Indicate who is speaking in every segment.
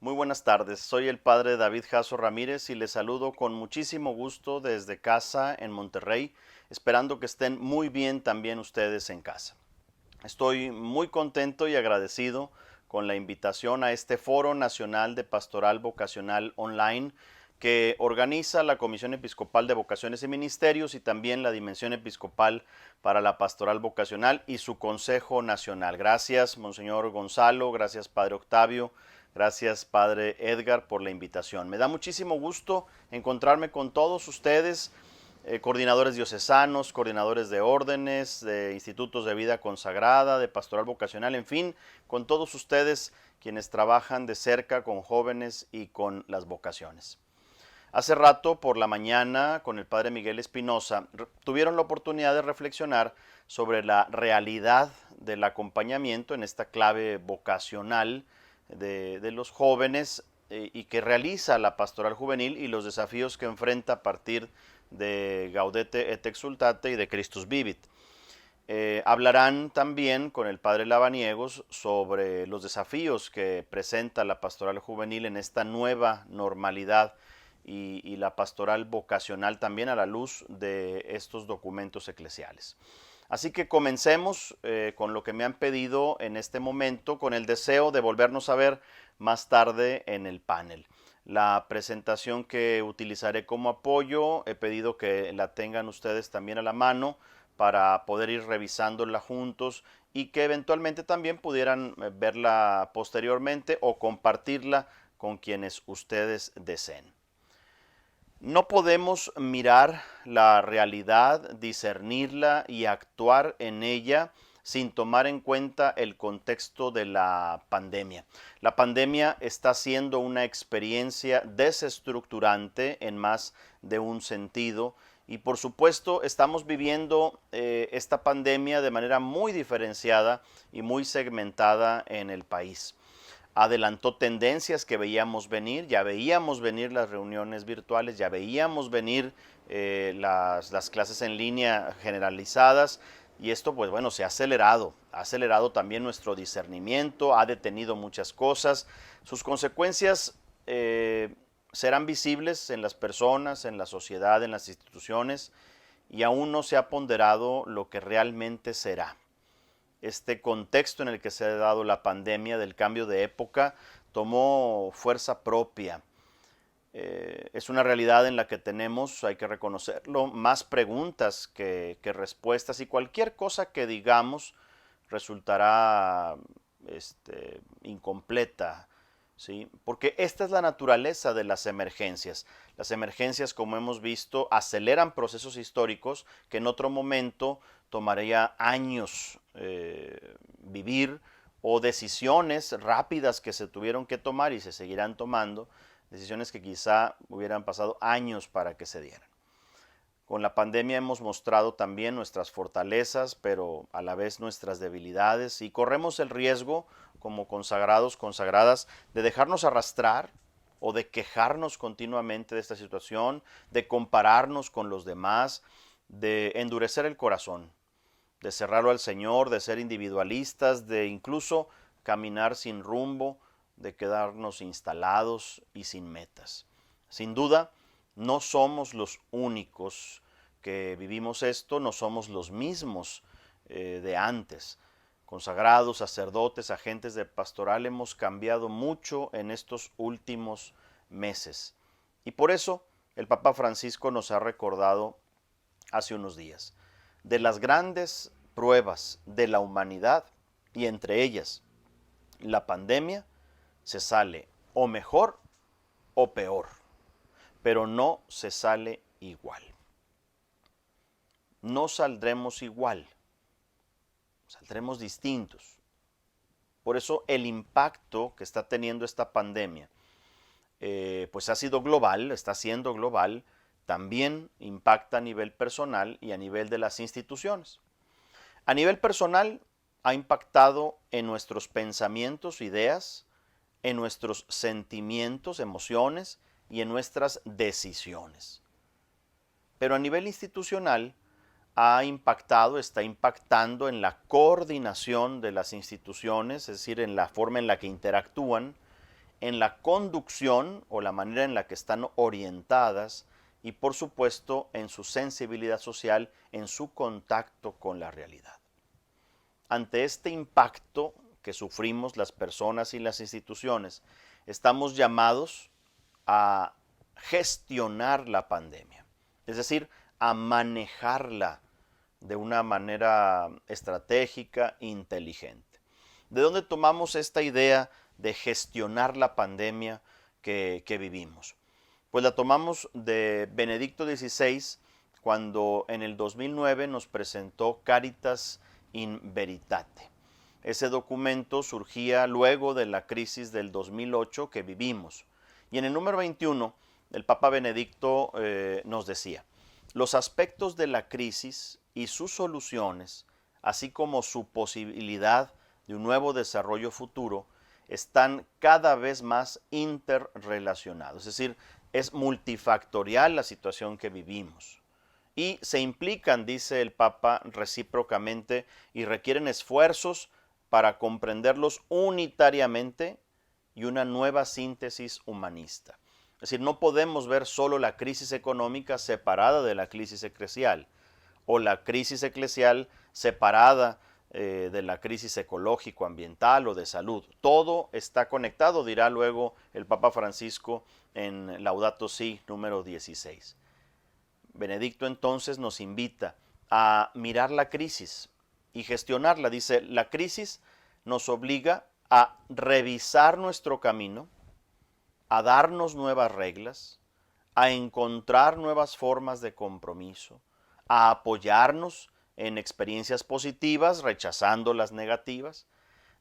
Speaker 1: Muy buenas tardes, soy el padre David Jasso Ramírez y les saludo con muchísimo gusto desde casa en Monterrey, esperando que estén muy bien también ustedes en casa. Estoy muy contento y agradecido con la invitación a este Foro Nacional de Pastoral Vocacional Online que organiza la Comisión Episcopal de Vocaciones y Ministerios y también la Dimensión Episcopal para la Pastoral Vocacional y su Consejo Nacional. Gracias, Monseñor Gonzalo, gracias, Padre Octavio, gracias, Padre Edgar, por la invitación. Me da muchísimo gusto encontrarme con todos ustedes, coordinadores diocesanos, coordinadores de órdenes, de institutos de vida consagrada, de pastoral vocacional, en fin, con todos ustedes quienes trabajan de cerca con jóvenes y con las vocaciones. Hace rato, por la mañana, con el padre Miguel Espinosa, tuvieron la oportunidad de reflexionar sobre la realidad del acompañamiento en esta clave vocacional de los jóvenes y que realiza la pastoral juvenil y los desafíos que enfrenta a partir de Gaudete et Exsultate y de Christus Vivit. Hablarán también con el padre Lavaniegos sobre los desafíos que presenta la pastoral juvenil en esta nueva normalidad y la pastoral vocacional también a la luz de estos documentos eclesiales. Así que comencemos con lo que me han pedido en este momento, con el deseo de volvernos a ver más tarde en el panel. La presentación que utilizaré como apoyo, he pedido que la tengan ustedes también a la mano para poder ir revisándola juntos y que eventualmente también pudieran verla posteriormente o compartirla con quienes ustedes deseen. No podemos mirar la realidad, discernirla y actuar en ella sin tomar en cuenta el contexto de la pandemia. La pandemia está siendo una experiencia desestructurante en más de un sentido y por supuesto estamos viviendo esta pandemia de manera muy diferenciada y muy segmentada en el país. Adelantó tendencias que veíamos venir, ya veíamos venir las reuniones virtuales, ya veíamos venir las clases en línea generalizadas y esto pues bueno se ha acelerado también nuestro discernimiento, ha detenido muchas cosas, sus consecuencias serán visibles en las personas, en la sociedad, en las instituciones y aún no se ha ponderado lo que realmente será. Este contexto en el que se ha dado la pandemia del cambio de época tomó fuerza propia. Es una realidad en la que tenemos, hay que reconocerlo, más preguntas que respuestas y cualquier cosa que digamos resultará incompleta, ¿sí? Porque esta es la naturaleza de las emergencias. Las emergencias, como hemos visto, aceleran procesos históricos que en otro momento tomaría años vivir o decisiones rápidas que se tuvieron que tomar y se seguirán tomando, decisiones que quizá hubieran pasado años para que se dieran. Con la pandemia hemos mostrado también nuestras fortalezas, pero a la vez nuestras debilidades y corremos el riesgo como consagrados, consagradas, de dejarnos arrastrar o de quejarnos continuamente de esta situación, de compararnos con los demás, de endurecer el corazón, de cerrarlo al Señor, de ser individualistas, de incluso caminar sin rumbo, de quedarnos instalados y sin metas. Sin duda, no somos los únicos que vivimos esto, no somos los mismos de antes. Consagrados, sacerdotes, agentes de pastoral, hemos cambiado mucho en estos últimos meses. Y por eso el Papa Francisco nos ha recordado hace unos días de las grandes pruebas de la humanidad y entre ellas la pandemia, se sale o mejor o peor, pero no se sale igual. No saldremos igual, saldremos distintos. Por eso el impacto que está teniendo esta pandemia, pues ha sido global, está siendo global, también impacta a nivel personal y a nivel de las instituciones. A nivel personal, ha impactado en nuestros pensamientos, ideas, en nuestros sentimientos, emociones y en nuestras decisiones. Pero a nivel institucional ha impactado, está impactando en la coordinación de las instituciones, es decir, en la forma en la que interactúan, en la conducción o la manera en la que están orientadas y por supuesto en su sensibilidad social, en su contacto con la realidad. Ante este impacto que sufrimos las personas y las instituciones, estamos llamados a gestionar la pandemia, es decir, a manejarla de una manera estratégica, inteligente. ¿De dónde tomamos esta idea de gestionar la pandemia que vivimos? Pues la tomamos de Benedicto XVI, cuando en el 2009 nos presentó Caritas in Veritate. Ese documento surgía luego de la crisis del 2008 que vivimos. Y en el número 21, el Papa Benedicto nos decía: los aspectos de la crisis y sus soluciones, así como su posibilidad de un nuevo desarrollo futuro, están cada vez más interrelacionados. Es decir, es multifactorial la situación que vivimos. Y se implican, dice el Papa, recíprocamente y requieren esfuerzos para comprenderlos unitariamente y una nueva síntesis humanista. Es decir, no podemos ver solo la crisis económica separada de la crisis eclesial, o la crisis eclesial separada de la crisis ecológico-ambiental o de salud. Todo está conectado, dirá luego el Papa Francisco en Laudato Si número 16. Benedicto entonces nos invita a mirar la crisis y gestionarla. Dice, la crisis nos obliga a revisar nuestro camino, a darnos nuevas reglas, a encontrar nuevas formas de compromiso, a apoyarnos en experiencias positivas, rechazando las negativas.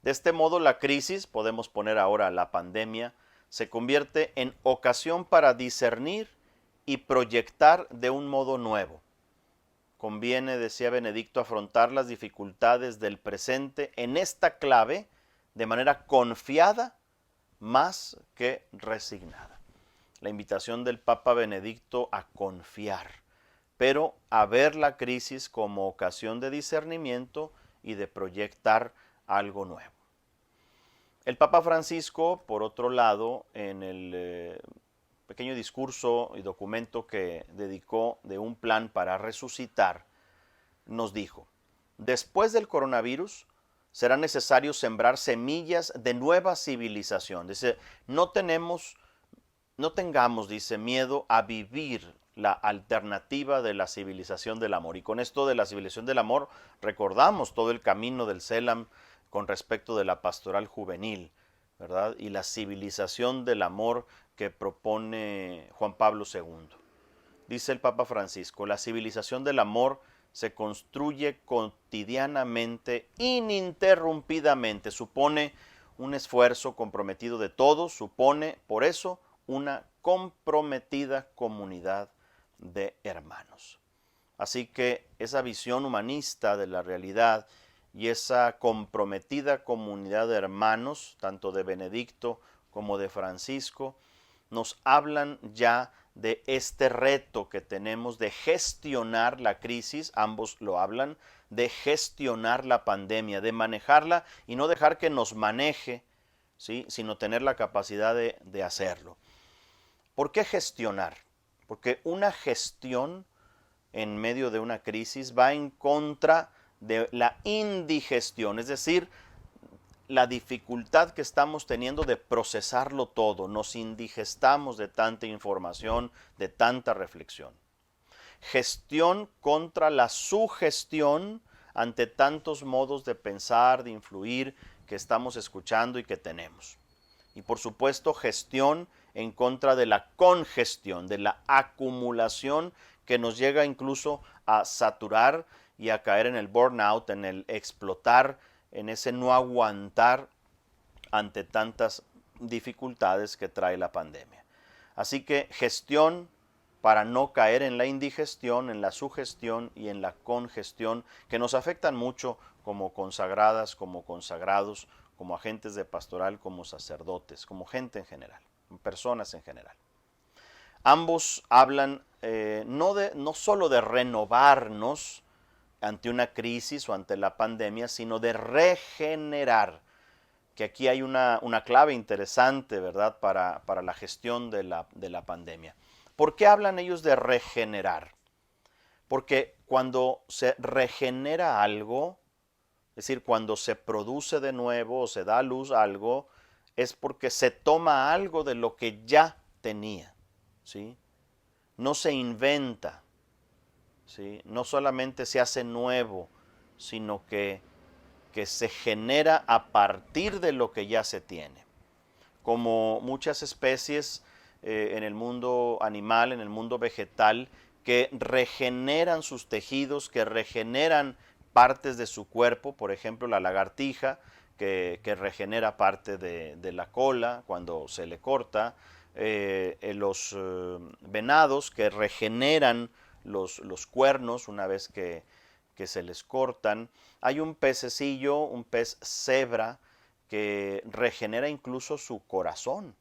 Speaker 1: De este modo, la crisis, podemos poner ahora la pandemia, se convierte en ocasión para discernir y proyectar de un modo nuevo. Conviene, decía Benedicto, afrontar las dificultades del presente en esta clave de manera confiada más que resignada. La invitación del Papa Benedicto a confiar, pero a ver la crisis como ocasión de discernimiento y de proyectar algo nuevo. El Papa Francisco, por otro lado, en el pequeño discurso y documento que dedicó de un plan para resucitar, nos dijo: después del coronavirus será necesario sembrar semillas de nueva civilización. Dice, no tengamos, dice, miedo a vivir la alternativa de la civilización del amor. Y con esto de la civilización del amor recordamos todo el camino del CELAM con respecto de la pastoral juvenil, ¿verdad? Y la civilización del amor que propone Juan Pablo II. Dice el Papa Francisco, la civilización del amor se construye cotidianamente, ininterrumpidamente. Supone un esfuerzo comprometido de todos, supone, por eso, una comprometida comunidad de hermanos. Así que esa visión humanista de la realidad y esa comprometida comunidad de hermanos, tanto de Benedicto como de Francisco, nos hablan ya de este reto que tenemos de gestionar la crisis, ambos lo hablan, de gestionar la pandemia, de manejarla y no dejar que nos maneje, ¿sí?, sino tener la capacidad de hacerlo. ¿Por qué gestionar? Porque una gestión en medio de una crisis va en contra de la indigestión, es decir, la dificultad que estamos teniendo de procesarlo todo. Nos indigestamos de tanta información, de tanta reflexión. Gestión contra la sugestión ante tantos modos de pensar, de influir que estamos escuchando y que tenemos. Y por supuesto, gestión en contra de la congestión, de la acumulación que nos llega incluso a saturar y a caer en el burnout, en el explotar, en ese no aguantar ante tantas dificultades que trae la pandemia. Así que gestión para no caer en la indigestión, en la sugestión y en la congestión que nos afectan mucho como consagradas, como consagrados, como agentes de pastoral, como sacerdotes, como gente en general, personas en general. Ambos hablan no solo de renovarnos ante una crisis o ante la pandemia, sino de regenerar. que aquí hay una clave interesante, ¿verdad?, para la gestión de la pandemia. ¿Por qué hablan ellos de regenerar? Porque cuando se regenera algo, es decir, cuando se produce de nuevo o se da a luz algo, es porque se toma algo de lo que ya tenía, ¿sí? No se inventa, ¿sí? No solamente se hace nuevo, sino que se genera a partir de lo que ya se tiene. Como muchas especies en el mundo animal, en el mundo vegetal, que regeneran sus tejidos, que regeneran partes de su cuerpo, por ejemplo la lagartija, que regenera parte de la cola cuando se le corta, los venados que regeneran los cuernos una vez que se les cortan. Hay un pececillo, un pez cebra, que regenera incluso su corazón,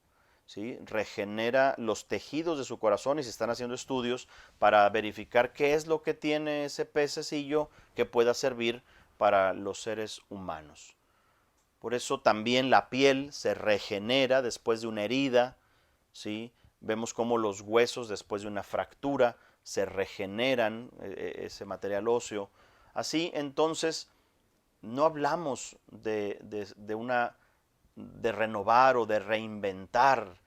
Speaker 1: ¿sí? Regenera los tejidos de su corazón y se están haciendo estudios para verificar qué es lo que tiene ese pececillo que pueda servir para los seres humanos. Por eso también la piel se regenera después de una herida, ¿sí? Vemos cómo los huesos después de una fractura se regeneran, ese material óseo. Así entonces no hablamos de renovar o de reinventar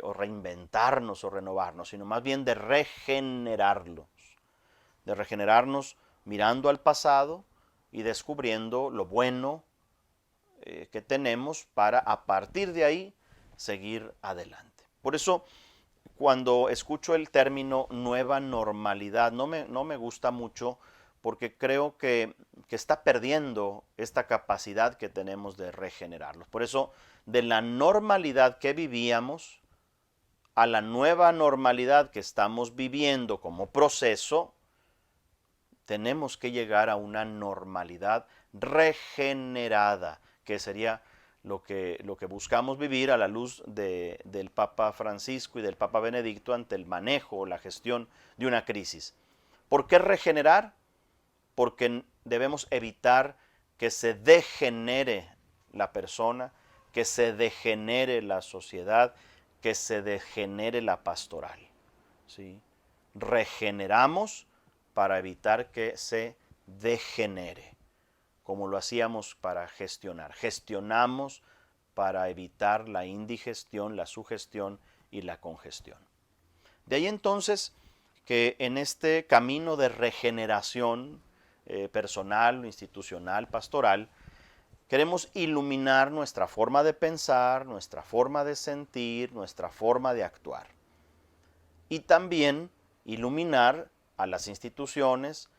Speaker 1: o reinventarnos o renovarnos, sino más bien de regenerarnos mirando al pasado y descubriendo lo bueno que tenemos para a partir de ahí seguir adelante. Por eso cuando escucho el término nueva normalidad, no me gusta mucho porque creo que está perdiendo esta capacidad que tenemos de regenerarlos. Por eso, de la normalidad que vivíamos a la nueva normalidad que estamos viviendo como proceso, tenemos que llegar a una normalidad regenerada, que sería lo que buscamos vivir a la luz del Papa Francisco y del Papa Benedicto ante el manejo o la gestión de una crisis. ¿Por qué regenerar? Porque debemos evitar que se degenere la persona, que se degenere la sociedad, que se degenere la pastoral, ¿sí? Regeneramos para evitar que se degenere, como lo hacíamos para gestionar. Gestionamos para evitar la indigestión, la sugestión y la congestión. De ahí entonces que en este camino de regeneración personal, institucional, pastoral, queremos iluminar nuestra forma de pensar, nuestra forma de sentir, nuestra forma de actuar. Y también iluminar a las instituciones,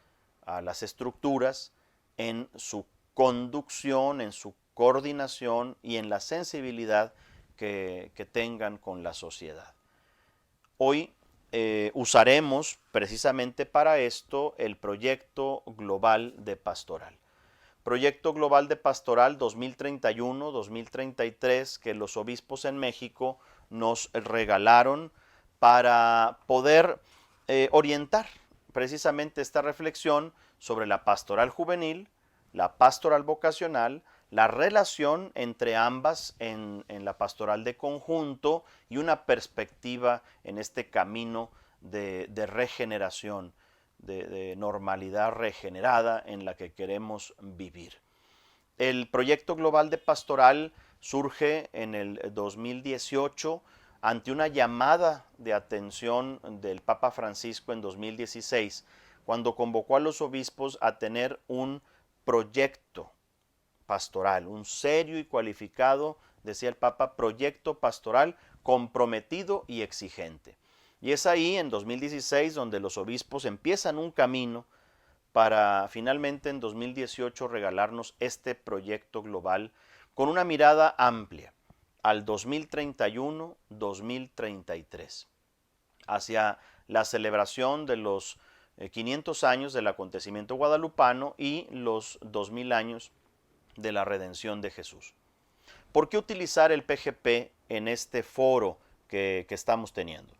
Speaker 1: a las estructuras, en su conducción, en su coordinación y en la sensibilidad que tengan con la sociedad. Hoy usaremos precisamente para esto el Proyecto Global de Pastoral. Proyecto Global de Pastoral 2031-2033 que los obispos en México nos regalaron para poder orientar precisamente esta reflexión sobre la pastoral juvenil, la pastoral vocacional, la relación entre ambas en la pastoral de conjunto y una perspectiva en este camino de regeneración, de normalidad regenerada en la que queremos vivir. El proyecto global de pastoral surge en el 2018 ante una llamada de atención del Papa Francisco en 2016, cuando convocó a los obispos a tener un proyecto pastoral, un serio y cualificado, decía el Papa, proyecto pastoral comprometido y exigente. Y es ahí, en 2016, donde los obispos empiezan un camino para finalmente en 2018 regalarnos este proyecto global con una mirada amplia al 2031-2033, hacia la celebración de los 500 años del acontecimiento guadalupano y los 2000 años de la redención de Jesús. ¿Por qué utilizar el PGP en este foro que estamos teniendo?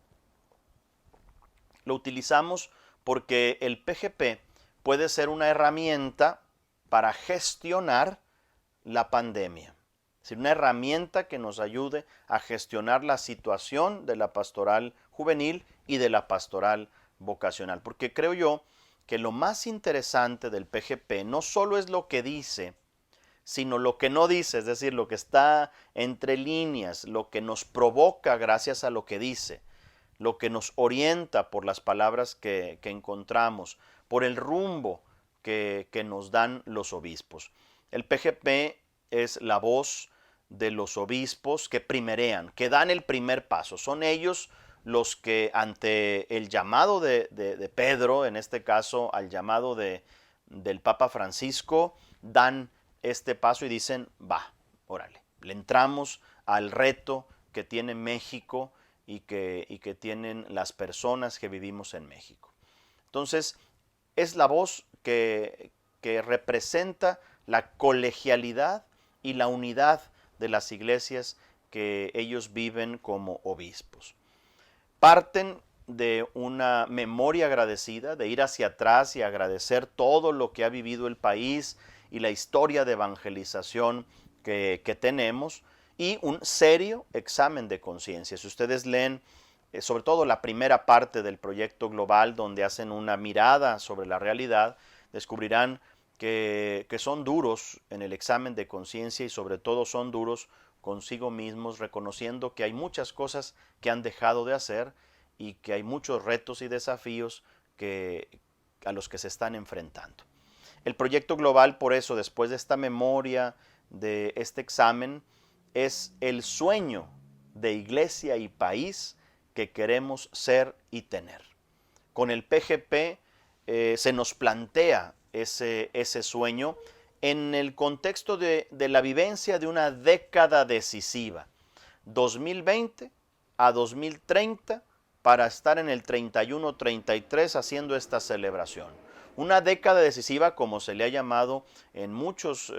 Speaker 1: Lo utilizamos porque el PGP puede ser una herramienta para gestionar la pandemia. Es decir, una herramienta que nos ayude a gestionar la situación de la pastoral juvenil y de la pastoral vocacional. Porque creo yo que lo más interesante del PGP no solo es lo que dice, sino lo que no dice, es decir, lo que está entre líneas, lo que nos provoca gracias a lo que dice, lo que nos orienta por las palabras que encontramos, por el rumbo que nos dan los obispos. El PGP es la voz de los obispos que primerean, que dan el primer paso. Son ellos los que ante el llamado de Pedro, en este caso al llamado del Papa Francisco, dan este paso y dicen, va, órale, le entramos al reto que tiene México y que tienen las personas que vivimos en México. Entonces, es la voz que representa la colegialidad y la unidad de las iglesias que ellos viven como obispos. Parten de una memoria agradecida, de ir hacia atrás y agradecer todo lo que ha vivido el país y la historia de evangelización que tenemos, y un serio examen de conciencia. Si ustedes leen sobre todo la primera parte del proyecto global, donde hacen una mirada sobre la realidad, descubrirán que son duros en el examen de conciencia y sobre todo son duros consigo mismos, reconociendo que hay muchas cosas que han dejado de hacer y que hay muchos retos y desafíos a los que se están enfrentando. El proyecto global, por eso, después de esta memoria, de este examen, es el sueño de iglesia y país que queremos ser y tener. Con el PGP se nos plantea ese sueño en el contexto de la vivencia de una década decisiva, 2020 a 2030, para estar en el 31-33 haciendo esta celebración. Una década decisiva, como se le ha llamado en muchos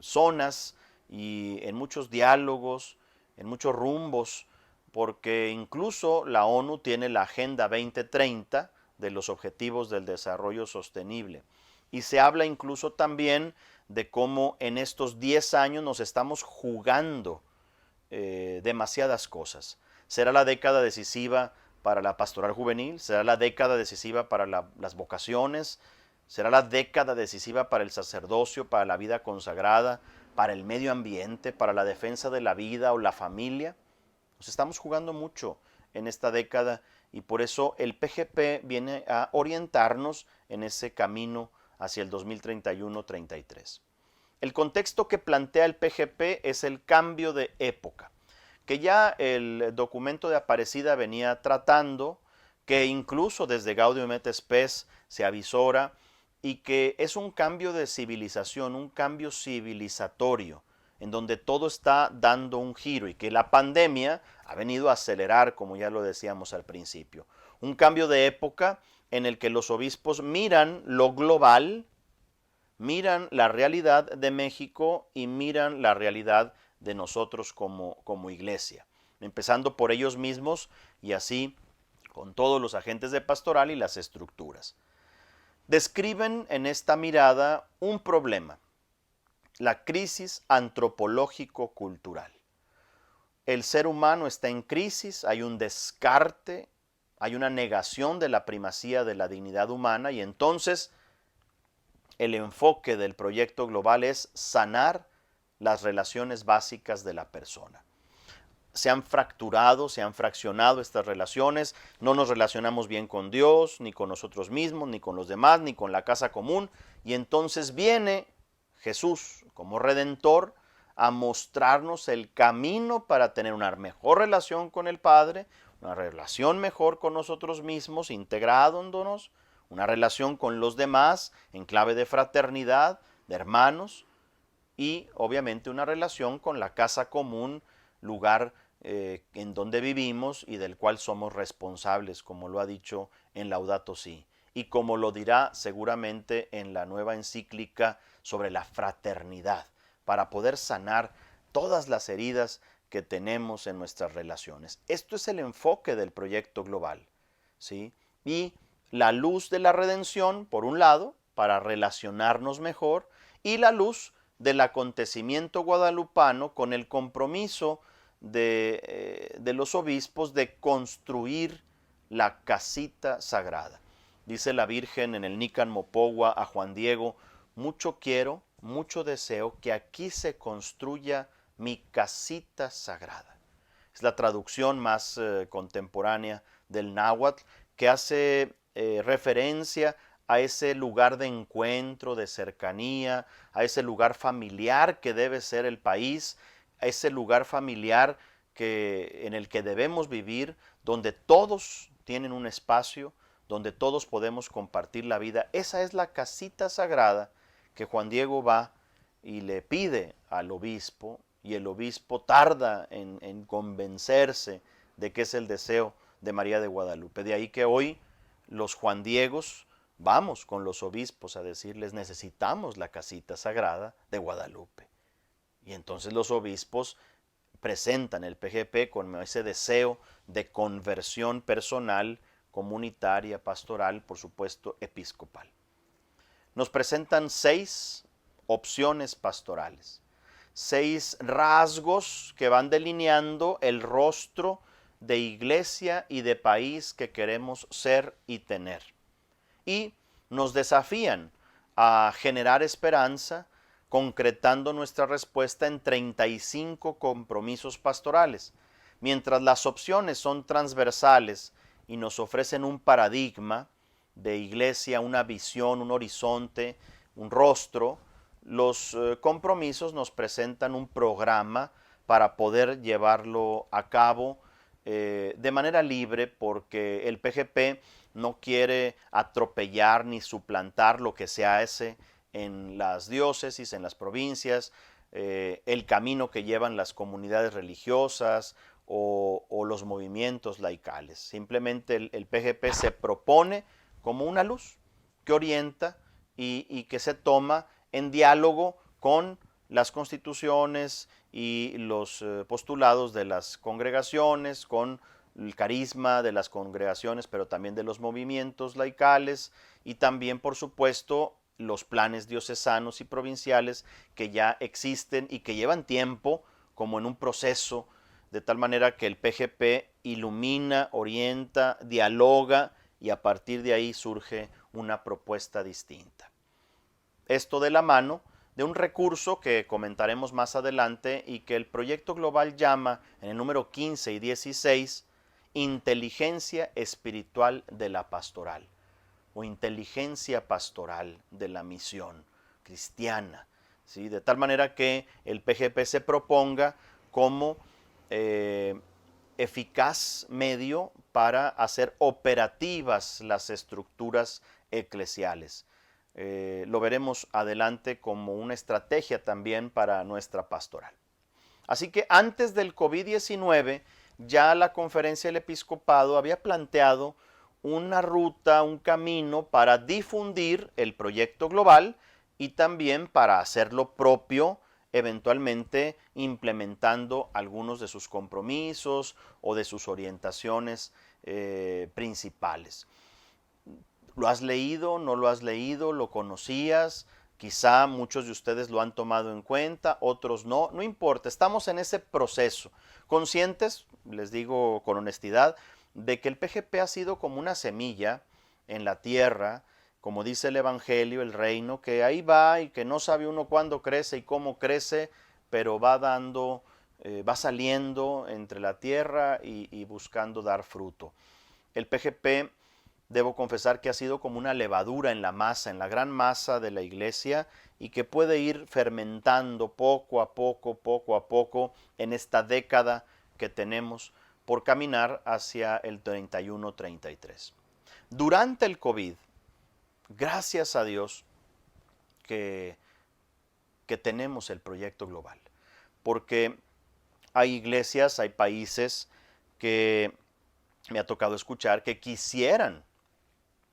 Speaker 1: zonas y en muchos diálogos, en muchos rumbos, porque incluso la ONU tiene la Agenda 2030 de los Objetivos del Desarrollo Sostenible. Y se habla incluso también de cómo en estos 10 años nos estamos jugando demasiadas cosas. Será la década decisiva para la pastoral juvenil, será la década decisiva para las vocaciones, será la década decisiva para el sacerdocio, para la vida consagrada, para el medio ambiente, para la defensa de la vida o la familia. Nos estamos jugando mucho en esta década y por eso el PGP viene a orientarnos en ese camino hacia el 2031-33. El contexto que plantea el PGP es el cambio de época, que ya el documento de Aparecida venía tratando, que incluso desde Gaudium et Spes se avisora, y que es un cambio de civilización, un cambio civilizatorio, en donde todo está dando un giro y que la pandemia ha venido a acelerar, como ya lo decíamos al principio. Un cambio de época en el que los obispos miran lo global, miran la realidad de México y miran la realidad de nosotros como iglesia, empezando por ellos mismos y así con todos los agentes de pastoral y las estructuras. Describen en esta mirada un problema, la crisis antropológico-cultural. El ser humano está en crisis, hay un descarte, hay una negación de la primacía de la dignidad humana y entonces el enfoque del proyecto global es sanar las relaciones básicas de la persona. Se han fracturado, se han fraccionado estas relaciones, no nos relacionamos bien con Dios, ni con nosotros mismos, ni con los demás, ni con la casa común, y entonces viene Jesús como Redentor a mostrarnos el camino para tener una mejor relación con el Padre, una relación mejor con nosotros mismos, integrándonos, una relación con los demás en clave de fraternidad, de hermanos, y obviamente una relación con la casa común, lugar en donde vivimos y del cual somos responsables, como lo ha dicho en Laudato Si, y como lo dirá seguramente en la nueva encíclica sobre la fraternidad, para poder sanar todas las heridas que tenemos en nuestras relaciones. Esto es el enfoque del proyecto global, ¿sí? Y la luz de la redención, por un lado, para relacionarnos mejor, y la luz del acontecimiento guadalupano con el compromiso de los obispos de construir la casita sagrada. Dice la Virgen en el Nican Mopogua a Juan Diego: mucho quiero, mucho deseo que aquí se construya mi casita sagrada. Es la traducción más contemporánea del náhuatl, que hace referencia a ese lugar de encuentro, de cercanía, a ese lugar familiar que debe ser el país, a ese lugar familiar en el que debemos vivir, donde todos tienen un espacio, donde todos podemos compartir la vida. Esa es la casita sagrada que Juan Diego va y le pide al obispo, y el obispo tarda en convencerse de que es el deseo de María de Guadalupe. De ahí que hoy los Juan Diegos vamos con los obispos a decirles: necesitamos la casita sagrada de Guadalupe. Y entonces los obispos presentan el PGP con ese deseo de conversión personal, comunitaria, pastoral, por supuesto episcopal. Nos presentan 6 opciones pastorales, 6 rasgos que van delineando el rostro de iglesia y de país que queremos ser y tener. Y nos desafían a generar esperanza, concretando nuestra respuesta en 35 compromisos pastorales. Mientras las opciones son transversales y nos ofrecen un paradigma de iglesia, una visión, un horizonte, un rostro, los compromisos nos presentan un programa para poder llevarlo a cabo de manera libre, porque el PGP no quiere atropellar ni suplantar lo que se hace en las diócesis, en las provincias, el camino que llevan las comunidades religiosas o los movimientos laicales. Simplemente el PGP se propone como una luz que orienta y que se toma en diálogo con las constituciones y los postulados de las congregaciones, con el carisma de las congregaciones, pero también de los movimientos laicales, y también, por supuesto, los planes diocesanos y provinciales que ya existen y que llevan tiempo como en un proceso, de tal manera que el PGP ilumina, orienta, dialoga, y a partir de ahí surge una propuesta distinta. Esto de la mano de un recurso que comentaremos más adelante y que el proyecto global llama, en el número 15 y 16, inteligencia espiritual de la pastoral, o inteligencia pastoral de la misión cristiana, ¿sí? De tal manera que el PGP se proponga como eficaz medio para hacer operativas las estructuras eclesiales. Lo veremos adelante como una estrategia también para nuestra pastoral. Así que antes del COVID-19, ya la Conferencia del Episcopado había planteado una ruta, un camino para difundir el proyecto global y también para hacerlo propio, eventualmente implementando algunos de sus compromisos o de sus orientaciones principales. ¿Lo has leído? ¿No lo has leído? ¿Lo conocías? Quizá muchos de ustedes lo han tomado en cuenta, otros no. No importa, estamos en ese proceso. Conscientes, les digo con honestidad, de que el PGP ha sido como una semilla en la tierra, como dice el Evangelio, el reino, que ahí va y que no sabe uno cuándo crece y cómo crece, pero va dando, va saliendo entre la tierra y buscando dar fruto. El PGP, debo confesar que ha sido como una levadura en la masa, en la gran masa de la iglesia, y que puede ir fermentando poco a poco, en esta década que tenemos por caminar hacia el 31-33. Durante el COVID, gracias a Dios que tenemos el proyecto global, porque hay iglesias, hay países que me ha tocado escuchar que quisieran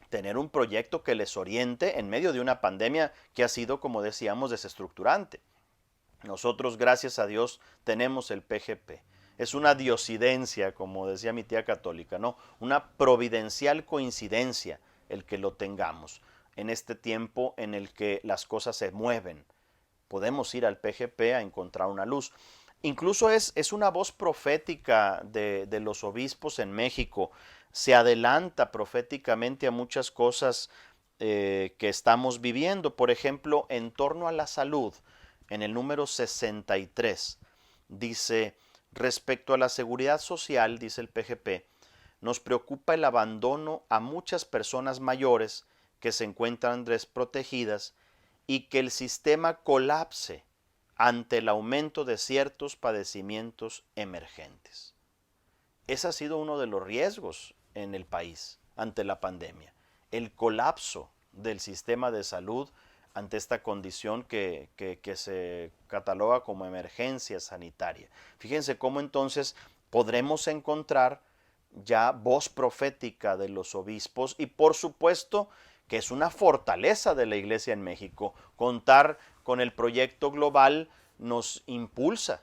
Speaker 1: tener un proyecto que les oriente en medio de una pandemia que ha sido, como decíamos, desestructurante. Nosotros, gracias a Dios, tenemos el PGP. Es una diosidencia, como decía mi tía católica, ¿no? Una providencial coincidencia el que lo tengamos en este tiempo en el que las cosas se mueven podemos ir al PGP a encontrar una luz. Incluso es una voz profética de los obispos en México. Se adelanta proféticamente a muchas cosas que estamos viviendo. Por ejemplo, en torno a la salud, en el número 63, dice, respecto a la seguridad social, dice el PGP, nos preocupa el abandono a muchas personas mayores que se encuentran desprotegidas y que el sistema colapse ante el aumento de ciertos padecimientos emergentes. Ese ha sido uno de los riesgos en el país ante la pandemia, el colapso del sistema de salud ante esta condición que se cataloga como emergencia sanitaria. Fíjense cómo entonces podremos encontrar ya voz profética de los obispos y por supuesto que es una fortaleza de la Iglesia en México. Contar con el proyecto global nos impulsa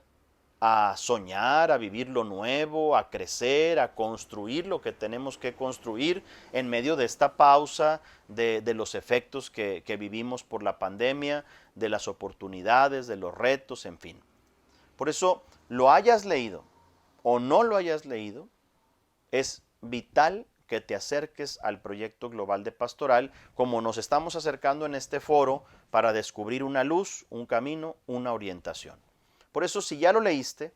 Speaker 1: a soñar, a vivir lo nuevo, a crecer, a construir lo que tenemos que construir en medio de esta pausa, de los efectos que vivimos por la pandemia, de las oportunidades, de los retos, en fin. Por eso, lo hayas leído o no lo hayas leído, es vital que te acerques al proyecto global de pastoral, como nos estamos acercando en este foro para descubrir una luz, un camino, una orientación. Por eso, si ya lo leíste,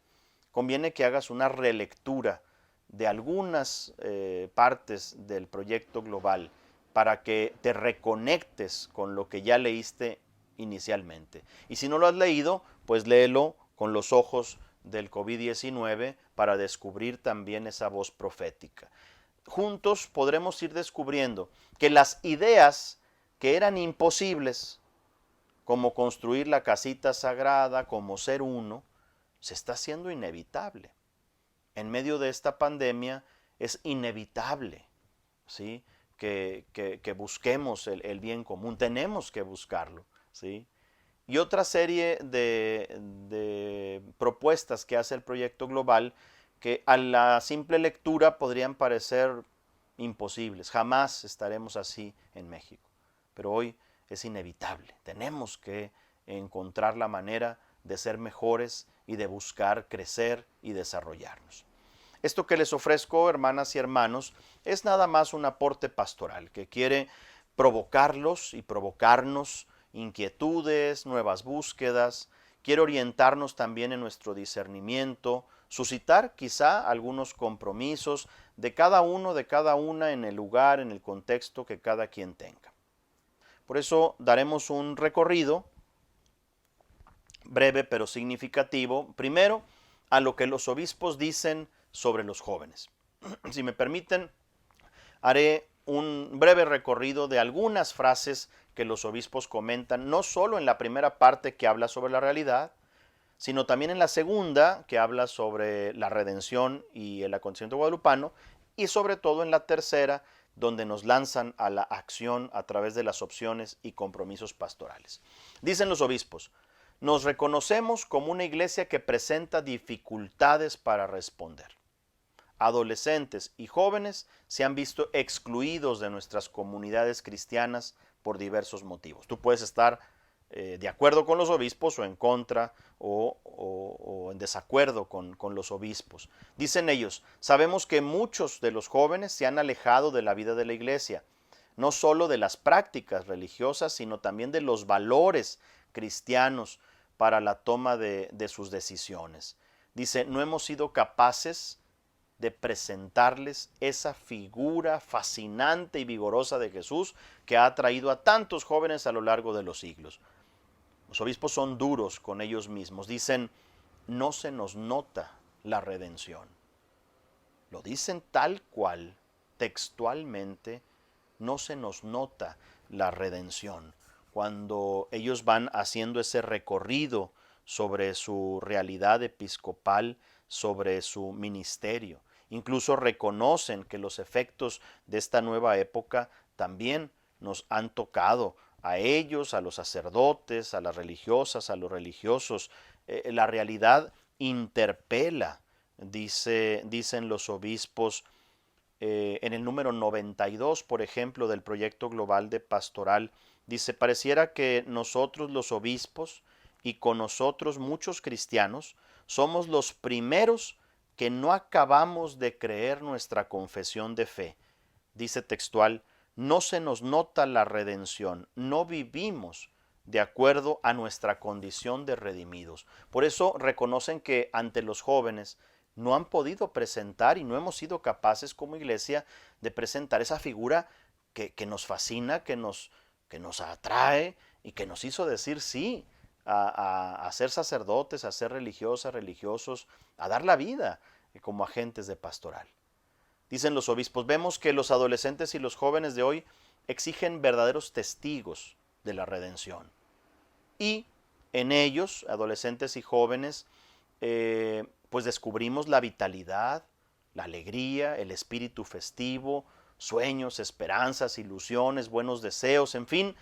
Speaker 1: conviene que hagas una relectura de algunas partes del proyecto global para que te reconectes con lo que ya leíste inicialmente. Y si no lo has leído, pues léelo con los ojos del COVID-19 para descubrir también esa voz profética. Juntos podremos ir descubriendo que las ideas que eran imposibles, como construir la casita sagrada, como ser uno, se está haciendo inevitable. En medio de esta pandemia es inevitable, ¿sí? que busquemos el bien común, tenemos que buscarlo, ¿sí? Y otra serie de propuestas que hace el proyecto global que a la simple lectura podrían parecer imposibles. Jamás estaremos así en México. Pero hoy es inevitable. Tenemos que encontrar la manera de ser mejores y de buscar crecer y desarrollarnos. Esto que les ofrezco, hermanas y hermanos, es nada más un aporte pastoral que quiere provocarlos y provocarnos inquietudes, nuevas búsquedas, quiere orientarnos también en nuestro discernimiento, suscitar quizá algunos compromisos de cada uno, de cada una en el lugar, en el contexto que cada quien tenga. Por eso daremos un recorrido breve pero significativo, primero a lo que los obispos dicen sobre los jóvenes. Si me permiten, haré un breve recorrido de algunas frases que los obispos comentan, no solo en la primera parte que habla sobre la realidad, sino también en la segunda que habla sobre la redención y el acontecimiento guadalupano, y sobre todo en la tercera, donde nos lanzan a la acción a través de las opciones y compromisos pastorales. Dicen los obispos, nos reconocemos como una iglesia que presenta dificultades para responder. Adolescentes y jóvenes se han visto excluidos de nuestras comunidades cristianas por diversos motivos. Tú puedes estar de acuerdo con los obispos o en contra o en desacuerdo con los obispos. Dicen ellos, sabemos que muchos de los jóvenes se han alejado de la vida de la iglesia, no solo de las prácticas religiosas, sino también de los valores cristianos para la toma de sus decisiones. Dice, no hemos sido capaces de presentarles esa figura fascinante y vigorosa de Jesús que ha atraído a tantos jóvenes a lo largo de los siglos. Los obispos son duros con ellos mismos. Dicen, no se nos nota la redención. Lo dicen tal cual, textualmente, no se nos nota la redención. Cuando ellos van haciendo ese recorrido sobre su realidad episcopal, sobre su ministerio. Incluso reconocen que los efectos de esta nueva época también nos han tocado a ellos, a los sacerdotes, a las religiosas, a los religiosos. La realidad interpela, dicen los obispos, en el número 92, por ejemplo, del proyecto global de pastoral, dice, pareciera que nosotros los obispos y con nosotros muchos cristianos, somos los primeros que no acabamos de creer nuestra confesión de fe. Dice textual, no se nos nota la redención, no vivimos de acuerdo a nuestra condición de redimidos. Por eso reconocen que ante los jóvenes no han podido presentar y no hemos sido capaces como iglesia de presentar esa figura que nos fascina, que nos atrae y que nos hizo decir sí a ser sacerdotes, a ser religiosas, religiosos, a dar la vida como agentes de pastoral. Dicen los obispos, vemos que los adolescentes y los jóvenes de hoy exigen verdaderos testigos de la redención. Y en ellos, adolescentes y jóvenes, pues descubrimos la vitalidad, la alegría, el espíritu festivo, sueños, esperanzas, ilusiones, buenos deseos, en fin.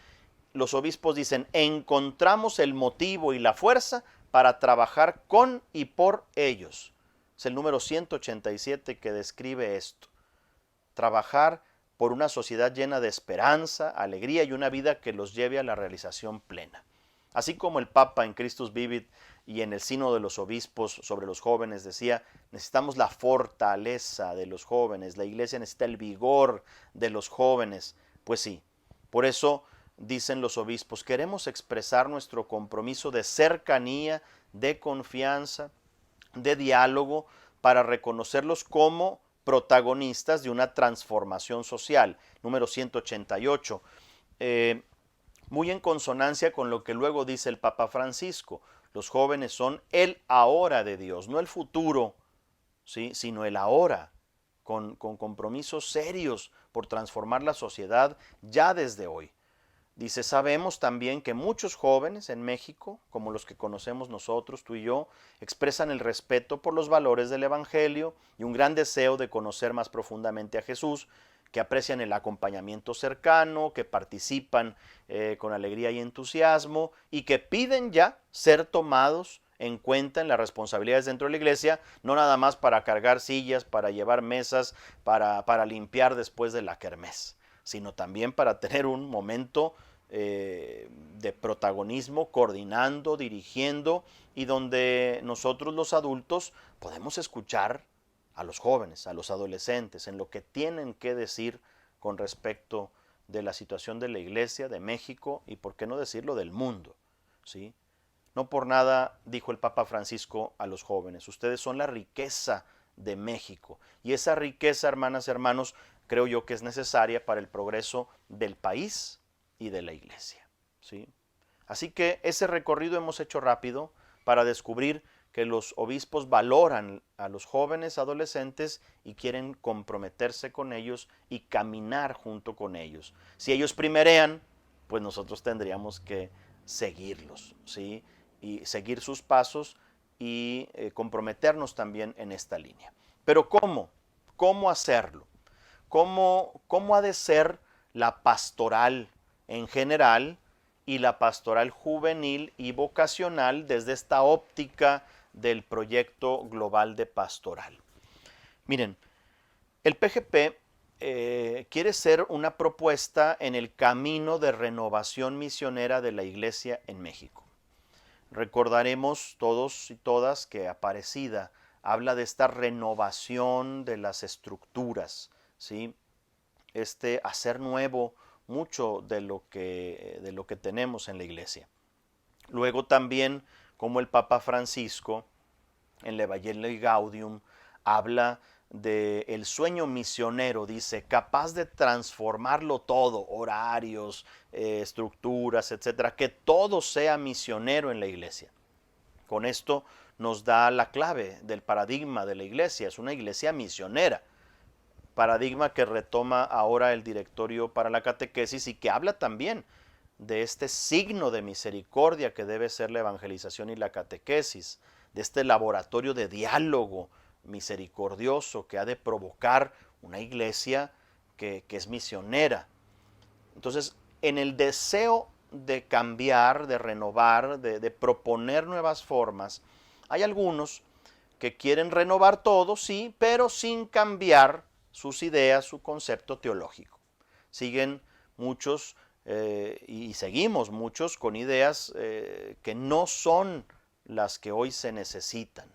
Speaker 1: Los obispos dicen, encontramos el motivo y la fuerza para trabajar con y por ellos. Es el número 187 que describe esto. Trabajar por una sociedad llena de esperanza, alegría y una vida que los lleve a la realización plena. Así como el Papa en Christus Vivit y en el Sínodo de los Obispos sobre los jóvenes decía, necesitamos la fortaleza de los jóvenes, la iglesia necesita el vigor de los jóvenes. Pues sí, por eso dicen los obispos, queremos expresar nuestro compromiso de cercanía, de confianza, de diálogo, para reconocerlos como protagonistas de una transformación social. Número 188. Muy en consonancia con lo que luego dice el Papa Francisco. Los jóvenes son el ahora de Dios, no el futuro, ¿sí? Sino el ahora, con compromisos serios por transformar la sociedad ya desde hoy. Dice, sabemos también que muchos jóvenes en México, como los que conocemos nosotros, tú y yo, expresan el respeto por los valores del Evangelio y un gran deseo de conocer más profundamente a Jesús, que aprecian el acompañamiento cercano, que participan con alegría y entusiasmo y que piden ya ser tomados en cuenta en las responsabilidades dentro de la iglesia, no nada más para cargar sillas, para llevar mesas, para limpiar después de la kermés, sino también para tener un momento de protagonismo, coordinando, dirigiendo, y donde nosotros los adultos podemos escuchar a los jóvenes, a los adolescentes, en lo que tienen que decir con respecto de la situación de la iglesia, de México y, por qué no decirlo, del mundo, ¿sí? No por nada dijo el Papa Francisco a los jóvenes, ustedes son la riqueza de México, y esa riqueza, hermanas y hermanos, creo yo que es necesaria para el progreso del país y de la iglesia, ¿sí? Así que ese recorrido hemos hecho rápido para descubrir que los obispos valoran a los jóvenes adolescentes y quieren comprometerse con ellos y caminar junto con ellos. Si ellos primerean, pues nosotros tendríamos que seguirlos, ¿sí? Y seguir sus pasos y comprometernos también en esta línea. Pero ¿cómo? ¿Cómo hacerlo? ¿Cómo ha de ser la pastoral en general y la pastoral juvenil y vocacional desde esta óptica del proyecto global de pastoral? Miren, el PGP quiere ser una propuesta en el camino de renovación misionera de la Iglesia en México. Recordaremos todos y todas que Aparecida habla de esta renovación de las estructuras, ¿sí? Hacer nuevo mucho de lo que tenemos en la Iglesia. Luego también, como el Papa Francisco, en el Evangelii Gaudium, habla del sueño misionero, dice, capaz de transformarlo todo, horarios, estructuras, etcétera, que todo sea misionero en la iglesia. Con esto nos da la clave del paradigma de la iglesia, es una iglesia misionera, paradigma que retoma ahora el Directorio para la Catequesis y que habla también de este signo de misericordia que debe ser la evangelización y la catequesis, de este laboratorio de diálogo misericordioso que ha de provocar una iglesia que es misionera. Entonces, en el deseo de cambiar, de renovar, de proponer nuevas formas, hay algunos que quieren renovar todo, sí, pero sin cambiar sus ideas, su concepto teológico. Siguen muchos y seguimos muchos con ideas que no son las que hoy se necesitan,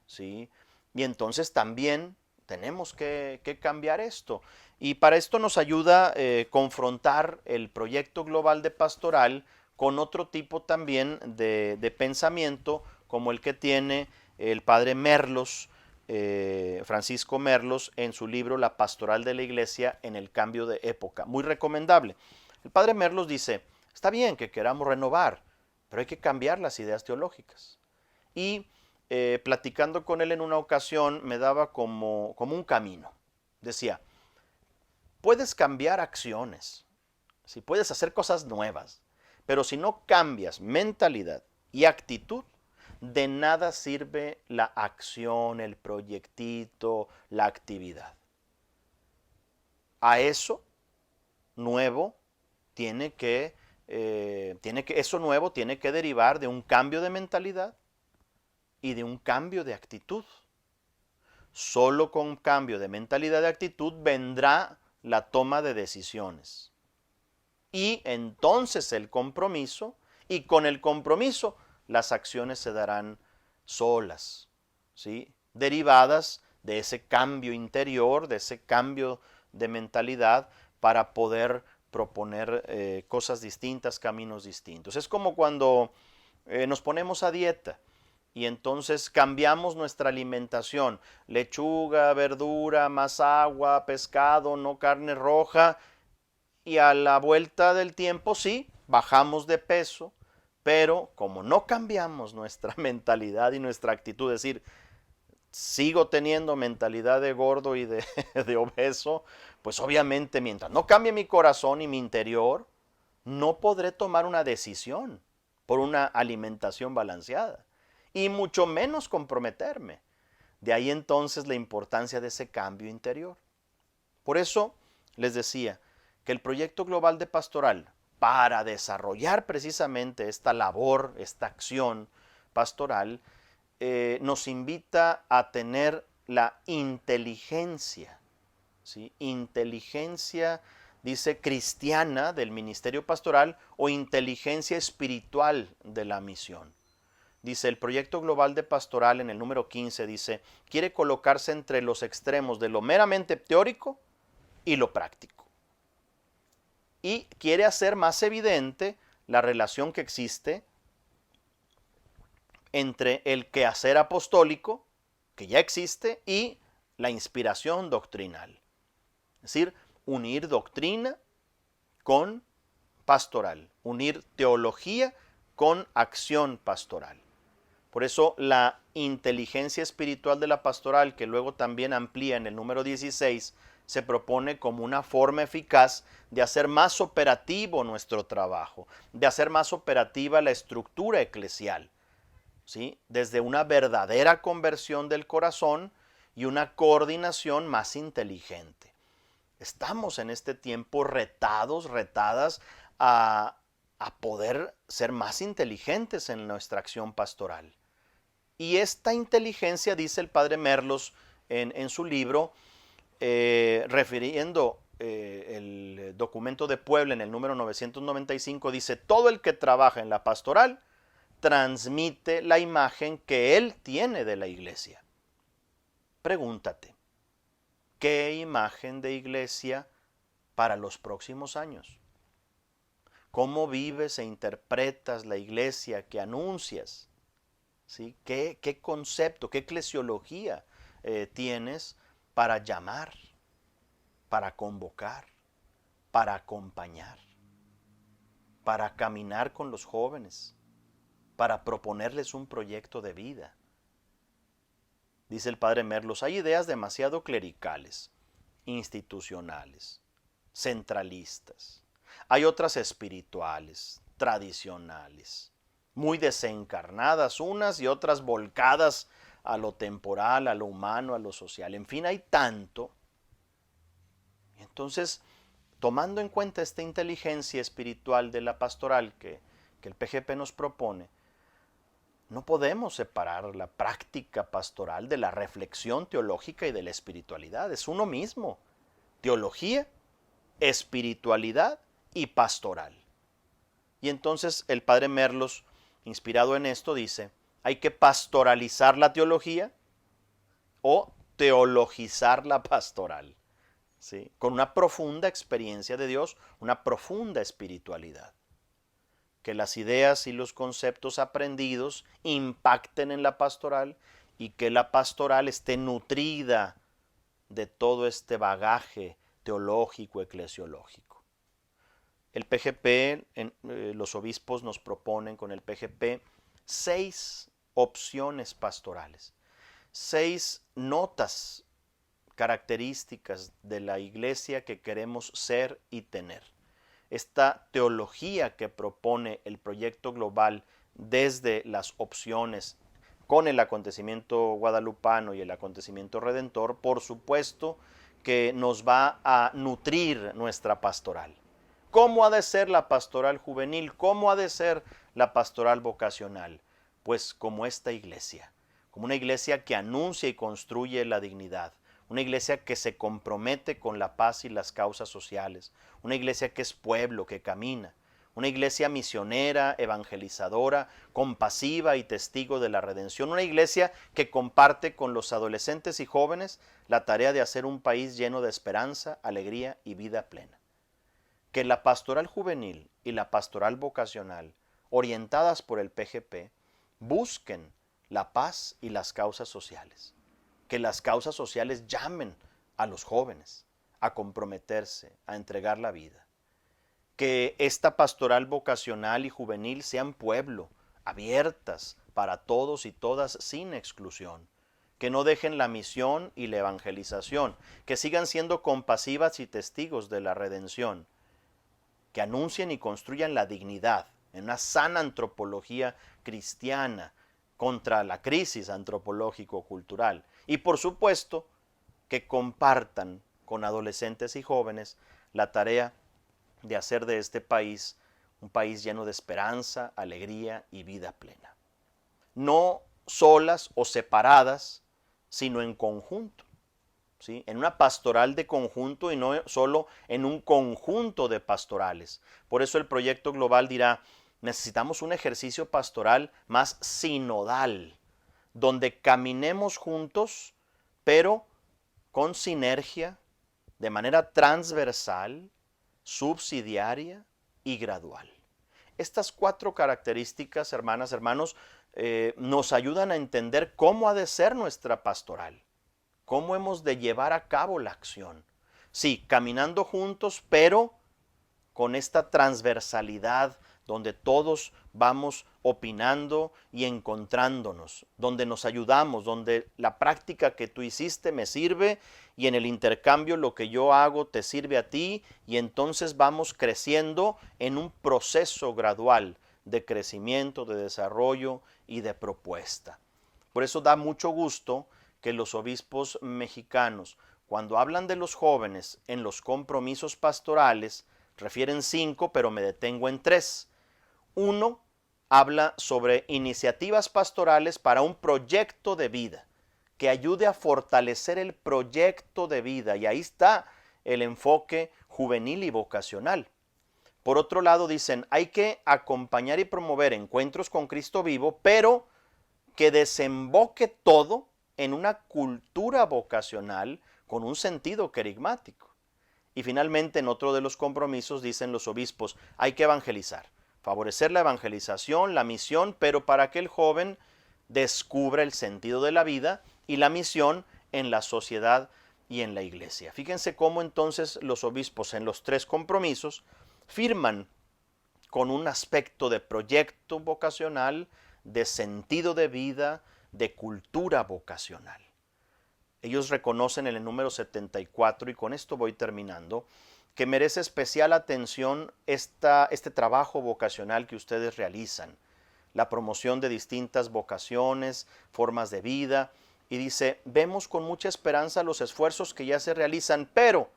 Speaker 1: ¿sí? Y entonces también tenemos que cambiar esto. Y para esto nos ayuda confrontar el proyecto global de pastoral con otro tipo también de pensamiento, como el que tiene el padre Merlos, Francisco Merlos, en su libro La Pastoral de la Iglesia en el Cambio de Época. Muy recomendable. El padre Merlos dice, está bien que queramos renovar, pero hay que cambiar las ideas teológicas. Y platicando con él en una ocasión me daba como un camino. Decía, puedes cambiar acciones, ¿sí? Puedes hacer cosas nuevas, pero si no cambias mentalidad y actitud, de nada sirve la acción, el proyectito, la actividad. A eso nuevo eso nuevo tiene que derivar de un cambio de mentalidad y de un cambio de actitud. Solo con cambio de mentalidad y actitud vendrá la toma de decisiones. Y entonces el compromiso, y con el compromiso las acciones se darán solas, ¿sí? Derivadas de ese cambio interior, de ese cambio de mentalidad para poder proponer cosas distintas, caminos distintos. Es como cuando nos ponemos a dieta y entonces cambiamos nuestra alimentación, lechuga, verdura, más agua, pescado, no carne roja, y a la vuelta del tiempo sí, bajamos de peso, pero como no cambiamos nuestra mentalidad y nuestra actitud, es decir, sigo teniendo mentalidad de gordo y de obeso, pues obviamente mientras no cambie mi corazón y mi interior, no podré tomar una decisión por una alimentación balanceada y mucho menos comprometerme. De ahí entonces la importancia de ese cambio interior. Por eso les decía que el proyecto global de pastoral, para desarrollar precisamente esta labor, esta acción pastoral, nos invita a tener la inteligencia, ¿sí? Inteligencia, dice, cristiana del ministerio pastoral o inteligencia espiritual de la misión. Dice, el proyecto global de pastoral en el número 15 dice, quiere colocarse entre los extremos de lo meramente teórico y lo práctico. Y quiere hacer más evidente la relación que existe entre el quehacer apostólico, que ya existe, y la inspiración doctrinal. Es decir, unir doctrina con pastoral, unir teología con acción pastoral. Por eso la inteligencia espiritual de la pastoral, que luego también amplía en el número 16, se propone como una forma eficaz de hacer más operativo nuestro trabajo, de hacer más operativa la estructura eclesial, ¿sí? Desde una verdadera conversión del corazón y una coordinación más inteligente. Estamos en este tiempo retadas a poder ser más inteligentes en nuestra acción pastoral. Y esta inteligencia, dice el padre Merlos en su libro, refiriendo el documento de Puebla en el número 995, dice, todo el que trabaja en la pastoral transmite la imagen que él tiene de la iglesia. Pregúntate, ¿qué imagen de iglesia para los próximos años? ¿Cómo vives e interpretas la iglesia que anuncias? ¿Sí? ¿Qué concepto, qué eclesiología tienes para llamar, para convocar, para acompañar, para caminar con los jóvenes, para proponerles un proyecto de vida? Dice el padre Merlos, hay ideas demasiado clericales, institucionales, centralistas. Hay otras espirituales, tradicionales, muy desencarnadas unas y otras volcadas a lo temporal, a lo humano, a lo social. En fin, hay tanto. Entonces, tomando en cuenta esta inteligencia espiritual de la pastoral que el PGP nos propone, no podemos separar la práctica pastoral de la reflexión teológica y de la espiritualidad. Es uno mismo. Teología, espiritualidad y pastoral. Y entonces el padre Merlos, inspirado en esto, dice, hay que pastoralizar la teología o teologizar la pastoral, ¿sí? Con una profunda experiencia de Dios, una profunda espiritualidad. Que las ideas y los conceptos aprendidos impacten en la pastoral y que la pastoral esté nutrida de todo este bagaje teológico, eclesiológico. El PGP, los obispos nos proponen con el PGP 6 opciones pastorales, 6 notas características de la iglesia que queremos ser y tener. Esta teología que propone el proyecto global desde las opciones con el acontecimiento guadalupano y el acontecimiento redentor, por supuesto que nos va a nutrir nuestra pastoral. ¿Cómo ha de ser la pastoral juvenil? ¿Cómo ha de ser la pastoral vocacional? Pues como esta iglesia, como una iglesia que anuncia y construye la dignidad, una iglesia que se compromete con la paz y las causas sociales, una iglesia que es pueblo, que camina, una iglesia misionera, evangelizadora, compasiva y testigo de la redención, una iglesia que comparte con los adolescentes y jóvenes la tarea de hacer un país lleno de esperanza, alegría y vida plena. Que la pastoral juvenil y la pastoral vocacional, orientadas por el PGP, busquen la paz y las causas sociales. Que las causas sociales llamen a los jóvenes a comprometerse, a entregar la vida. Que esta pastoral vocacional y juvenil sean pueblo, abiertas para todos y todas sin exclusión. Que no dejen la misión y la evangelización, que sigan siendo compasivas y testigos de la redención, que anuncien y construyan la dignidad en una sana antropología cristiana contra la crisis antropológico-cultural. Y por supuesto, que compartan con adolescentes y jóvenes la tarea de hacer de este país un país lleno de esperanza, alegría y vida plena. No solas o separadas, sino en conjunto. ¿Sí? En una pastoral de conjunto y no solo en un conjunto de pastorales. Por eso el proyecto global dirá, necesitamos un ejercicio pastoral más sinodal, donde caminemos juntos, pero con sinergia, de manera transversal, subsidiaria y gradual. Estas 4 características, hermanas, hermanos, nos ayudan a entender cómo ha de ser nuestra pastoral. ¿Cómo hemos de llevar a cabo la acción? Sí, caminando juntos, pero con esta transversalidad donde todos vamos opinando y encontrándonos, donde nos ayudamos, donde la práctica que tú hiciste me sirve y en el intercambio lo que yo hago te sirve a ti y entonces vamos creciendo en un proceso gradual de crecimiento, de desarrollo y de propuesta. Por eso da mucho gusto que los obispos mexicanos, cuando hablan de los jóvenes en los compromisos pastorales, refieren 5, pero me detengo en 3. 1 habla sobre iniciativas pastorales para un proyecto de vida, que ayude a fortalecer el proyecto de vida, y ahí está el enfoque juvenil y vocacional. Por otro lado, dicen, hay que acompañar y promover encuentros con Cristo vivo, pero que desemboque todo en una cultura vocacional con un sentido querigmático. Y finalmente, en otro de los compromisos, dicen los obispos, hay que evangelizar, favorecer la evangelización, la misión, pero para que el joven descubra el sentido de la vida y la misión en la sociedad y en la iglesia. Fíjense cómo entonces los obispos en los 3 compromisos firman con un aspecto de proyecto vocacional, de sentido de vida, de cultura vocacional. Ellos reconocen en el número 74, y con esto voy terminando, que merece especial atención este trabajo vocacional que ustedes realizan, la promoción de distintas vocaciones, formas de vida, y dice, vemos con mucha esperanza los esfuerzos que ya se realizan, pero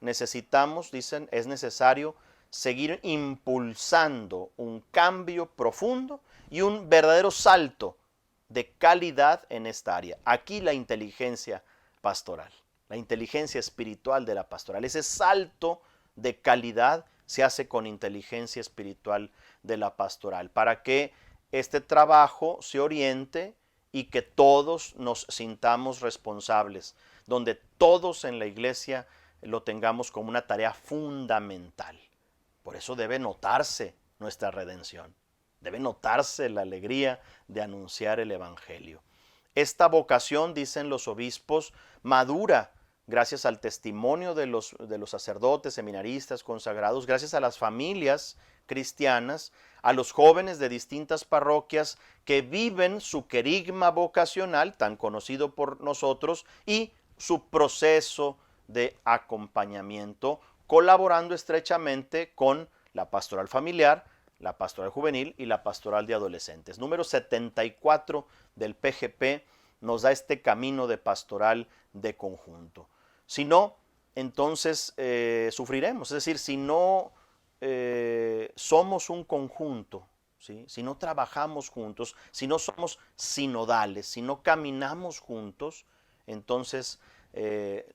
Speaker 1: necesitamos, dicen, es necesario seguir impulsando un cambio profundo y un verdadero salto de calidad en esta área. Aquí la inteligencia pastoral, la inteligencia espiritual de la pastoral, ese salto de calidad se hace con inteligencia espiritual de la pastoral, para que este trabajo se oriente y que todos nos sintamos responsables, donde todos en la iglesia lo tengamos como una tarea fundamental. Por eso debe notarse nuestra redención, debe notarse la alegría de anunciar el evangelio. Esta vocación, dicen los obispos, madura gracias al testimonio de los sacerdotes, seminaristas, consagrados, gracias a las familias cristianas, a los jóvenes de distintas parroquias que viven su querigma vocacional, tan conocido por nosotros, y su proceso de acompañamiento, colaborando estrechamente con la pastoral familiar, la pastoral juvenil y la pastoral de adolescentes. Número 74 del PGP nos da este camino de pastoral de conjunto. Si no, entonces sufriremos. Es decir, si no somos un conjunto, ¿sí? Si no trabajamos juntos, si no somos sinodales, si no caminamos juntos, entonces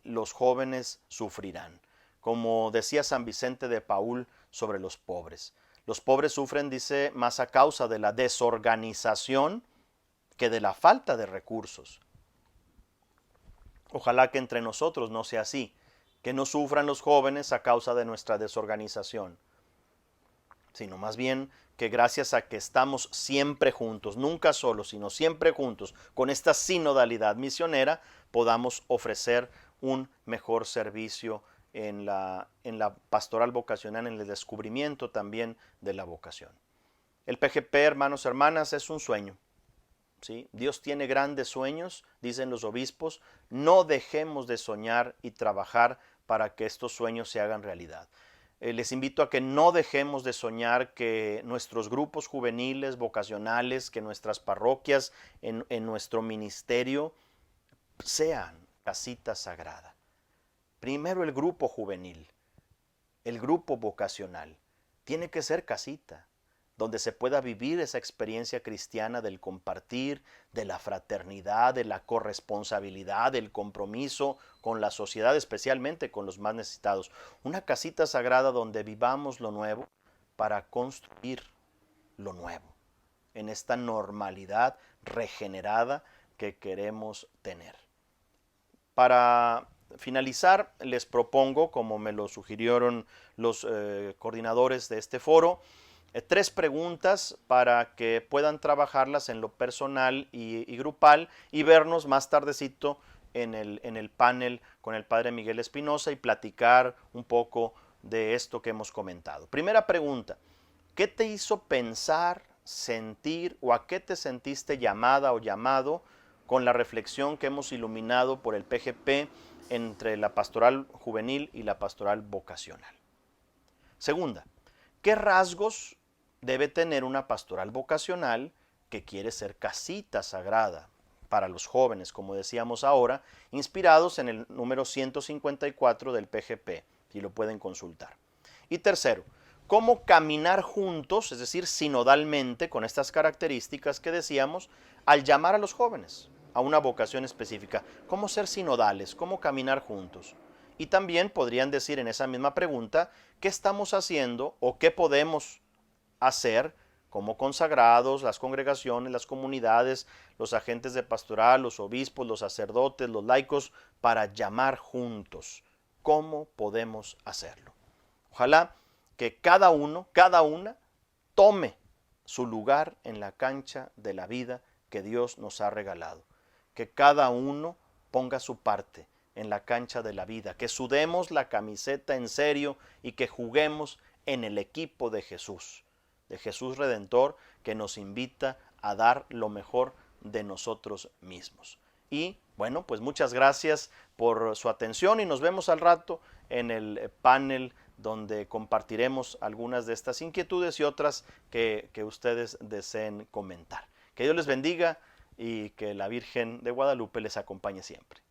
Speaker 1: los jóvenes sufrirán. Como decía San Vicente de Paúl sobre los pobres. Los pobres sufren, dice, más a causa de la desorganización que de la falta de recursos. Ojalá que entre nosotros no sea así, que no sufran los jóvenes a causa de nuestra desorganización, sino más bien que gracias a que estamos siempre juntos, nunca solos, sino siempre juntos, con esta sinodalidad misionera, podamos ofrecer un mejor servicio en la pastoral vocacional, en el descubrimiento también de la vocación. El PGP, hermanos, hermanas, es un sueño. ¿Sí? Dios tiene grandes sueños, dicen los obispos, no dejemos de soñar y trabajar para que estos sueños se hagan realidad. Les invito a que no dejemos de soñar que nuestros grupos juveniles, vocacionales, que nuestras parroquias, en nuestro ministerio, sean casita sagrada. Primero el grupo juvenil, el grupo vocacional, tiene que ser casita, donde se pueda vivir esa experiencia cristiana del compartir, de la fraternidad, de la corresponsabilidad, del compromiso con la sociedad, especialmente con los más necesitados. Una casita sagrada donde vivamos lo nuevo para construir lo nuevo, en esta normalidad regenerada que queremos tener. Para finalizar, les propongo, como me lo sugirieron los coordinadores de este foro, 3 preguntas para que puedan trabajarlas en lo personal y grupal y vernos más tardecito en el panel con el padre Miguel Espinosa y platicar un poco de esto que hemos comentado. Primera pregunta, ¿qué te hizo pensar, sentir o a qué te sentiste llamada o llamado con la reflexión que hemos iluminado por el PGP entre la pastoral juvenil y la pastoral vocacional? Segunda, ¿qué rasgos debe tener una pastoral vocacional que quiere ser casita sagrada para los jóvenes, como decíamos ahora, inspirados en el número 154 del PGP, si lo pueden consultar? Y tercero, ¿cómo caminar juntos, es decir, sinodalmente, con estas características que decíamos, al llamar a los jóvenes a una vocación específica? ¿Cómo ser sinodales? ¿Cómo caminar juntos? Y también podrían decir en esa misma pregunta, ¿qué estamos haciendo o qué podemos hacer como consagrados, las congregaciones, las comunidades, los agentes de pastoral, los obispos, los sacerdotes, los laicos, para llamar juntos? ¿Cómo podemos hacerlo? Ojalá que cada uno, cada una, tome su lugar en la cancha de la vida que Dios nos ha regalado. Que cada uno ponga su parte en la cancha de la vida, que sudemos la camiseta en serio y que juguemos en el equipo de Jesús Redentor, que nos invita a dar lo mejor de nosotros mismos. Y bueno, pues muchas gracias por su atención y nos vemos al rato en el panel donde compartiremos algunas de estas inquietudes y otras que ustedes deseen comentar. Que Dios les bendiga y que la Virgen de Guadalupe les acompañe siempre.